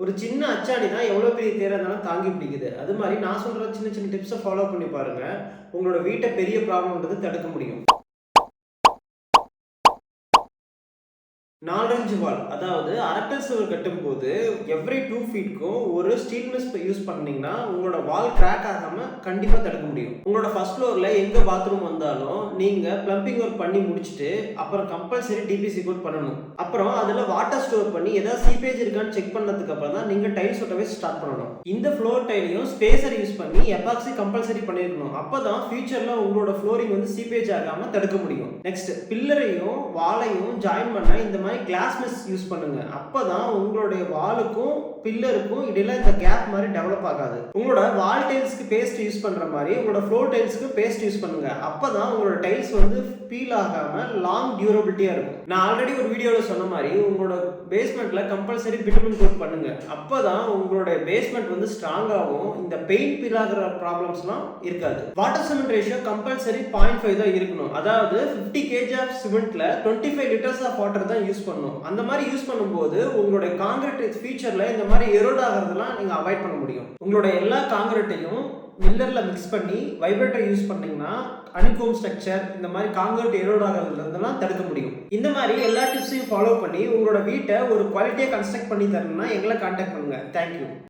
ஒரு சின்ன அச்சாணி தான் எவ்வளோ பெரிய தேரா இருந்தாலும் தாங்கி பிடிக்குது. அது மாரி நான் சொல்ற சின்ன சின்ன டிப்ஸ ஃபாலோ பண்ணி பாருங்க. உங்களோட வீட்ட பெரிய ப்ராப்ளம்ன்றது தடுக்க முடியும். 4 இன்ச் வால் அதாவது அரட்டல் சுவர் கட்டும்போது எவ்ரி 2 ஃபீட்க்கும் ஒரு ஸ்டீல் மெஷ் யூஸ் பண்ணீங்கன்னா உங்களோட வால் கிராக் ஆகாம கண்டிப்பா தடுக்க முடியும். உங்களோட ஃபர்ஸ்ட் ஃப்ளோர்ல எங்க பாத்ரூம் வந்தாலும் நீங்க பிளம்பிங் ஒர்க் பண்ணி முடிச்சுட்டு அப்புறம் கம்பல்சரி டிபிசி கோட் பண்ணணும். அப்புறம் அதுல வாட்டர் ஸ்டோர் பண்ணி ஏதாவது சீப்பேஜ் இருக்கான்னு செக் பண்ணதுக்கு அப்புறம் தான் நீங்க டைல்ஸ் ஒட்டவே ஸ்டார்ட் பண்ணணும். இந்த ஃப்ளோர் டைலையும் ஸ்பேசர் யூஸ் பண்ணி எபாக்சி கம்பல்சரி பண்ணிருக்கணும். அப்பதான் ஃபியூச்சர்ல உங்களோட ஃப்ளோரிங் வந்து சீப்பேஜ் ஆகாம தடுக்க முடியும். நெக்ஸ்ட் பில்லரையும் வாலையும் ஜாயின் பண்ண இந்த கிளாஸ் மெஷ் யூஸ் பண்ணுங்க. அப்பதான் உங்களுடைய வாலுக்கும் பில்லருக்கும் இடையில இந்த கேப் மாதிரி டெவலப் ஆகாது. உங்களோட வால் டைல்ஸ்க்கு பேஸ்ட் யூஸ் பண்ற மாதிரி உங்களோட ஃப்ளோர் டைல்ஸ்க்கு பேஸ்ட் யூஸ் பண்ணுங்க. அப்பதான் உங்களோட டைல்ஸ் வந்து பீல் ஆகாம லாங் டியூரபிலிட்டியா இருக்கும். நான் ஆல்ரெடி ஒரு வீடியோல சொன்ன மாதிரி உங்களோட பேஸ்மெண்ட்ல கம்பல்சரி பிட்டுமின் கோட் பண்ணுங்க. அப்பதான் உங்களோட பேஸ்மெண்ட் வந்து ஸ்ட்ராங்காகவும் இந்த பெயிண்ட் பீல் ஆகிற ப்ராப்ளம்ஸ்லாம் இருக்காது. வாட்டர் சிமெண்ட் ரேஷியோ கம்பல்சரி 0.5 தான் இருக்கணும். அதாவது 50 kg ஆஃப் சிமெண்ட்ல 25 லிட்டர்ஸ் ஆஃப் வாட்டர் தான் யூஸ் பண்ணணும். அந்த மாதிரி யூஸ் பண்ணும்போது உங்களுடைய கான்கிரீட் ஃபியூச்சர்ல இந்த மாதிரி எரோட் ஆகிறதுலாம் நீங்க அவாய்ட் பண்ண முடியும். உங்களோட எல்லா கான்கிரீட்டையும் மில்லர்ல மிக்ஸ் பண்ணி வைப்ரேட்டர் யூஸ் பண்ணீங்கன்னா அனிகோம் ஸ்ட்ரக்சர் இந்த மாதிரி கான்கிரீட் எரோட் ஆகிறதுல இருந்தெல்லாம் தடுக்க முடியும். இந்த மாதிரி எல்லா டிப்ஸையும் ஃபாலோ பண்ணி உங்களோட வீட்டை ஒரு குவாலிட்டியா கன்ஸ்ட்ரக்ட் பண்ணி தரணும்னா எங்களை கான்டாக்ட் பண்ணுங்க. தேங்க்யூ.